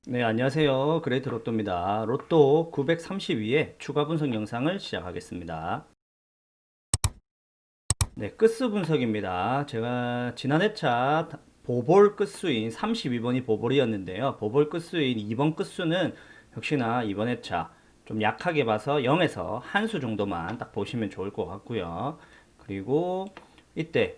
네, 안녕하세요. 그레이트 로또입니다. 로또 932의 추가 분석 영상을 시작하겠습니다. 네, 끝수 분석입니다. 제가 지난 회차 보볼 끝수인 32번이 보볼이었는데요. 보볼 끝수인 2번 끝수는 역시나 이번 회차 좀 약하게 봐서 0에서 한 수 정도만 딱 보시면 좋을 것 같고요. 그리고 이때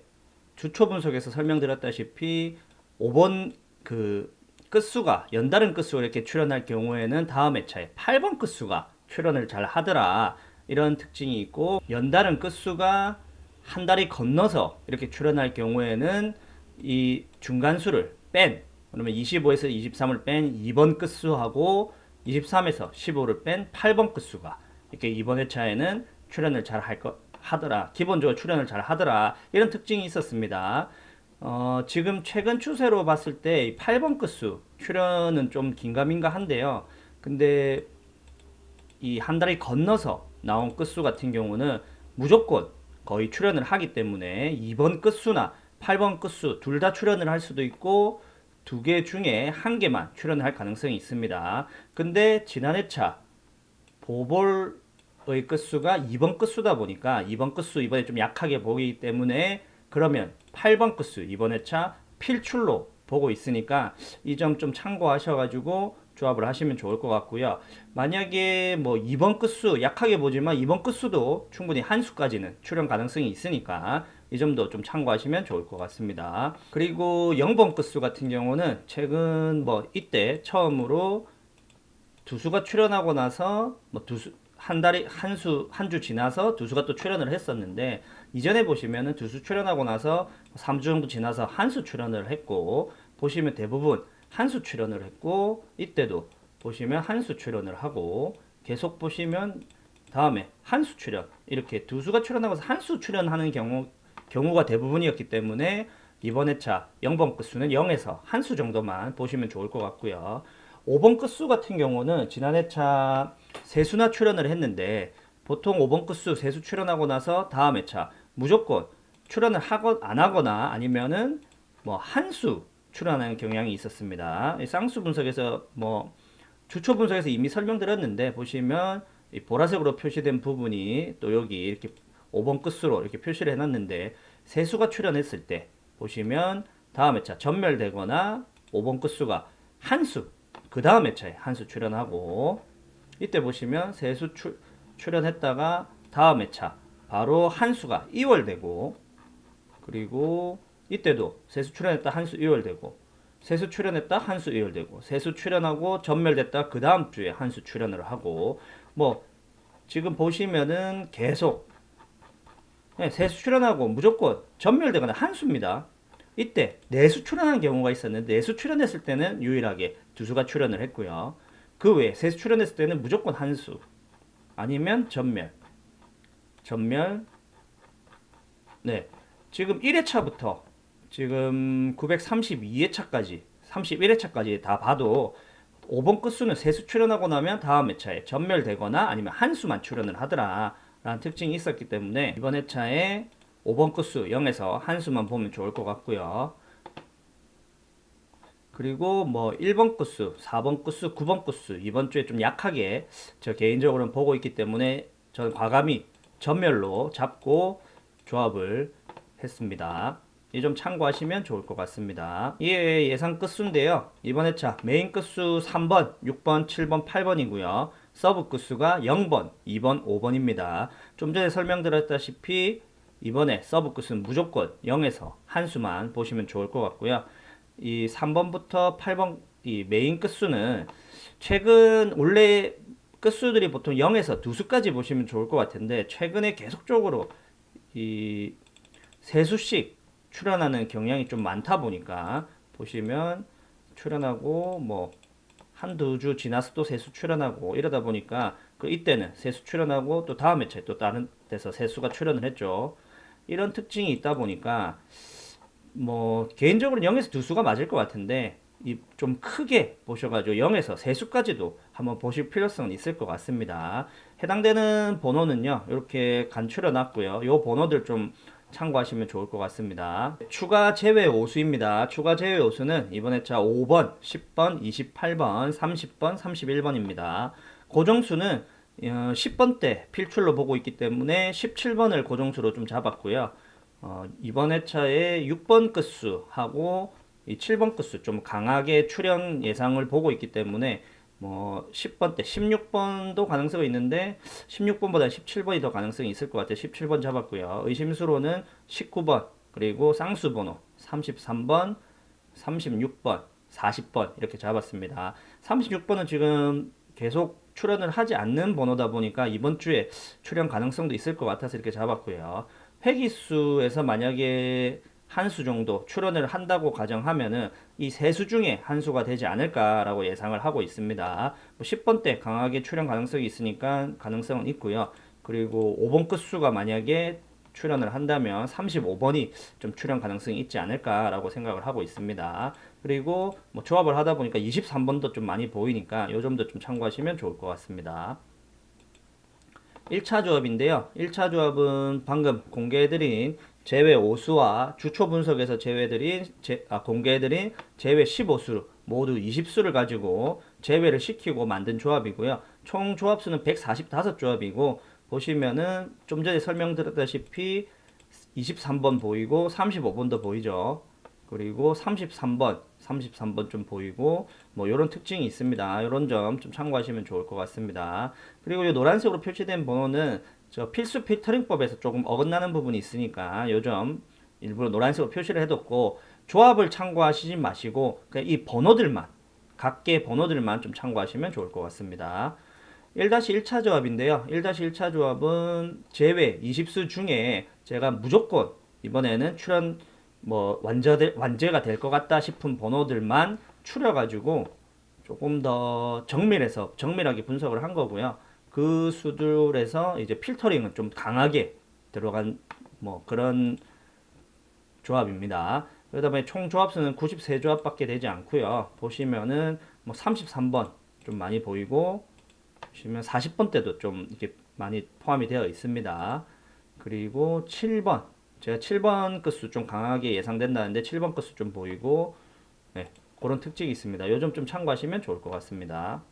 주초 분석에서 설명드렸다시피 5번 그 끝수가 연달은 끝수가 이렇게 출현할 경우에는 다음 회차에 8번 끝수가 출현을 잘 하더라, 이런 특징이 있고, 연달은 끝수가 한 달이 건너서 이렇게 출현할 경우에는 이 중간수를 뺀, 그러면 25에서 23을 뺀 2번 끝수하고 23에서 15를 뺀 8번 끝수가 이렇게 이번 회차에는 출현을 잘 하더라, 기본적으로 출현을 잘 하더라, 이런 특징이 있었습니다. 지금 최근 추세로 봤을 때 8번 끝수 출현은 좀 긴가민가 한데요. 근데 이 한 달이 건너서 나온 끝수 같은 경우는 무조건 거의 출연을 하기 때문에 2번 끝수나 8번 끝수 둘 다 출연을 할 수도 있고 두 개 중에 한 개만 출연을 할 가능성이 있습니다. 근데 지난 회차 보볼의 끝수가 2번 끝수다 보니까 2번 끝수 이번에 좀 약하게 보기 때문에 그러면 8번 끝수 이번 회차 필출로 보고 있으니까 이 점 좀 참고하셔가지고 조합을 하시면 좋을 것 같고요. 만약에 뭐 2번 끝수 약하게 보지만 2번 끝수도 충분히 한 수까지는 출현 가능성이 있으니까 이 점도 좀 참고하시면 좋을 것 같습니다. 그리고 0번 끝수 같은 경우는 최근 뭐 이때 처음으로 두 수가 출연하고 나서 뭐 한 달이 한 주 지나서 두 수가 또 출연을 했었는데, 이전에 보시면은 두 수 출연하고 나서 3주 정도 지나서 한 수 출연을 했고, 보시면 대부분 한 수 출연을 했고, 이때도 보시면 한 수 출연을 하고, 계속 보시면 다음에 한 수 출연, 이렇게 두 수가 출연하고서 한 수 출연하는 경우가 대부분이었기 때문에 이번 회차 0번 끝수는 0에서 한 수 정도만 보시면 좋을 것 같고요. 5번 끝수 같은 경우는 지난 회차 세수나 출연을 했는데, 보통 5번 끝수 세수 출연하고 나서 다음 회차 무조건 출연을 안 하거나 아니면은 뭐 한 수 출연하는 경향이 있었습니다. 쌍수 분석에서 뭐 주초 분석에서 이미 설명드렸는데, 보시면 이 보라색으로 표시된 부분이 또 여기 이렇게 5번 끝수로 이렇게 표시를 해놨는데, 세수가 출연했을 때 보시면 다음 회차 전멸되거나 5번 끝수가 한 수, 그 다음 회차에 한 수 출연하고, 이때 보시면 세수 출연했다가 다음 회차 바로 한 수가 이월되고, 그리고 이때도 세수 출연했다 한 수 이월되고, 세수 출연했다 한 수 이월되고, 세수 출연하고 전멸됐다 그 다음 주에 한 수 출연을 하고, 뭐 지금 보시면은 계속 세수 출연하고 무조건 전멸되거나 한 수입니다. 이때 내수 출연한 경우가 있었는데, 내수 출연했을 때는 유일하게 두 수가 출연을 했고요. 그 외에 세수 출연했을 때는 무조건 한 수, 아니면 전멸. 네, 지금 1회차부터 지금 932회차까지 31회차까지 다 봐도 5번 끝수는 세수 출연하고 나면 다음 회차에 전멸되거나 아니면 한 수만 출연을 하더라 라는 특징이 있었기 때문에 이번 회차에 5번 끝수 0에서 한 수만 보면 좋을 것 같고요. 그리고 뭐 1번 끝수, 4번 끝수, 9번 끝수 이번 주에 좀 약하게 저 개인적으로는 보고 있기 때문에 저는 과감히 전멸로 잡고 조합을 했습니다. 이 점 참고하시면 좋을 것 같습니다. 이에 예상 끝수인데요. 이번 회차 메인 끝수 3번, 6번, 7번, 8번이고요. 서브 끝수가 0번, 2번, 5번입니다. 좀 전에 설명드렸다시피 이번에 서브 끝수는 무조건 0에서 한 수만 보시면 좋을 것 같고요. 이 3번부터 8번 이 메인 끝수는 최근 원래 끝수들이 보통 0에서 두 수까지 보시면 좋을 것 같은데, 최근에 계속적으로 이 세 수씩 출연하는 경향이 좀 많다 보니까 보시면 출연하고 뭐 한두 주 지나서 또 세 수 출연하고 이러다 보니까 그 이때는 세 수 출연하고 또 다음 회차에 또 다른 데서 세 수가 출연을 했죠. 이런 특징이 있다 보니까 뭐 개인적으로 0에서 두 수가 맞을 것 같은데, 이 좀 크게 보셔가지고 0에서 세 수까지도 한번 보실 필요성은 있을 것 같습니다. 해당되는 번호는요 이렇게 간추려 놨고요. 요 번호들 좀 참고하시면 좋을 것 같습니다. 추가 제외 오수입니다. 추가 제외 오수는 이번 회차 5번, 10번, 28번, 30번, 31번입니다. 고정수는 10번 때 필출로 보고 있기 때문에 17번을 고정수로 좀 잡았고요. 이번 회차에 6번 끝수하고 이 7번 끝수 좀 강하게 출현 예상을 보고 있기 때문에 뭐 10번 때 16번도 가능성이 있는데 16번보다 17번이 더 가능성이 있을 것 같아요. 17번 잡았고요. 의심수로는 19번 그리고 쌍수번호 33번, 36번, 40번 이렇게 잡았습니다. 36번은 지금 계속 출연을 하지 않는 번호다 보니까 이번 주에 출연 가능성도 있을 것 같아서 이렇게 잡았고요. 회기수에서 만약에 한 수 정도 출연을 한다고 가정하면은 이 세 수 중에 한 수가 되지 않을까라고 예상을 하고 있습니다. 뭐 10번 때 강하게 출연 가능성이 있으니까 가능성은 있고요. 그리고 5번 끝수가 만약에 출연을 한다면 35번이 좀 출연 가능성이 있지 않을까라고 생각을 하고 있습니다. 그리고 뭐 조합을 하다 보니까 23번도 좀 많이 보이니까 요 점도 좀 참고하시면 좋을 것 같습니다. 1차 조합인데요. 1차 조합은 방금 공개해드린 제외 5수와 주초 분석에서 공개해드린 제외 15수 모두 20수를 가지고 제외를 시키고 만든 조합이고요. 총 조합수는 145조합이고 보시면은 좀 전에 설명드렸다시피 23번 보이고 35번도 보이죠. 그리고 33번 좀 보이고 뭐 이런 특징이 있습니다. 이런 점 좀 참고하시면 좋을 것 같습니다. 그리고 이 노란색으로 표시된 번호는 저 필수 필터링법에서 조금 어긋나는 부분이 있으니까 요 점 일부러 노란색으로 표시를 해뒀고 조합을 참고하시지 마시고 그냥 이 번호들만 각계 번호들만 좀 참고하시면 좋을 것 같습니다. 1-1차 조합인데요. 1-1차 조합은 제외 20수 중에 제가 무조건 이번에는 출연 뭐 완제가 될 것 같다 싶은 번호들만 추려가지고 조금 더 정밀하게 분석을 한 거고요. 그 수들에서 이제 필터링은 좀 강하게 들어간 뭐 그런 조합입니다. 그러다 보니 총 조합수는 93조합밖에 되지 않고요. 보시면은 뭐 33번 좀 많이 보이고 보시면 40번 때도 좀 이렇게 많이 포함이 되어 있습니다. 그리고 7번 제가 7번 끝수 좀 강하게 예상된다는데 7번 끝수 좀 보이고 네, 그런 특징이 있습니다. 요점 좀 참고하시면 좋을 것 같습니다.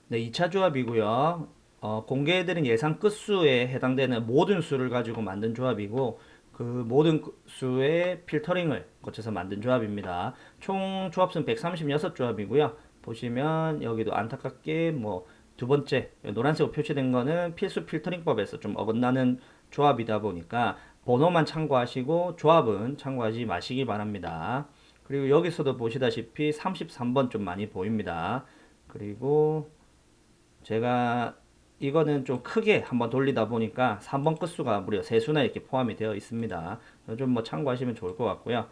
네, 2차 조합이고요. 공개해드린 예상 끝수에 해당되는 모든 수를 가지고 만든 조합이고 그 모든 수의 필터링을 거쳐서 만든 조합입니다. 총 조합수는 136조합이고요. 보시면 여기도 안타깝게 뭐 두 번째 노란색으로 표시된 거는 필수 필터링법에서 좀 어긋나는 조합이다 보니까 번호만 참고하시고 조합은 참고하지 마시기 바랍니다. 그리고 여기서도 보시다시피 33번 좀 많이 보입니다. 그리고 제가 이거는 좀 크게 한번 돌리다 보니까 3번 끝수가 무려 3수나 이렇게 포함이 되어 있습니다. 좀 뭐 참고하시면 좋을 것 같고요.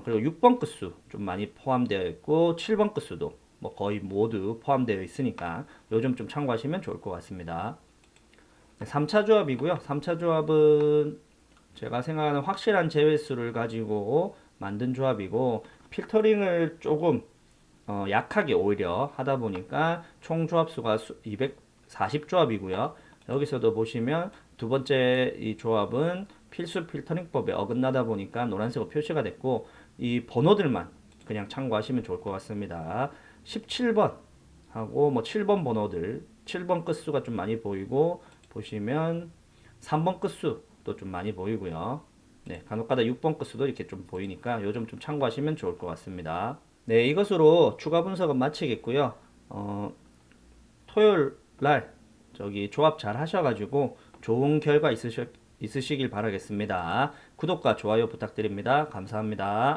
그리고 6번 끝수 좀 많이 포함되어 있고 7번 끝수도 뭐 거의 모두 포함되어 있으니까 요점 좀 참고하시면 좋을 것 같습니다. 3차 조합이고요. 3차 조합은 제가 생각하는 확실한 제외수를 가지고 만든 조합이고 필터링을 조금 약하게 오히려 하다 보니까 총 조합수가 240조합이고요. 여기서도 보시면 두 번째 이 조합은 필수 필터링법에 어긋나다 보니까 노란색으로 표시가 됐고 이 번호들만 그냥 참고하시면 좋을 것 같습니다. 17번 하고 뭐 7번 번호들 7번 끝수가 좀 많이 보이고 보시면 3번 끝수도 좀 많이 보이고요. 네, 간혹가다 6번 끝수도 이렇게 좀 보이니까 요점 좀 참고하시면 좋을 것 같습니다. 네, 이것으로 추가 분석은 마치겠고요. 토요일 날 저기 조합 잘 하셔가지고 좋은 결과 있으시길 바라겠습니다. 구독과 좋아요 부탁드립니다. 감사합니다.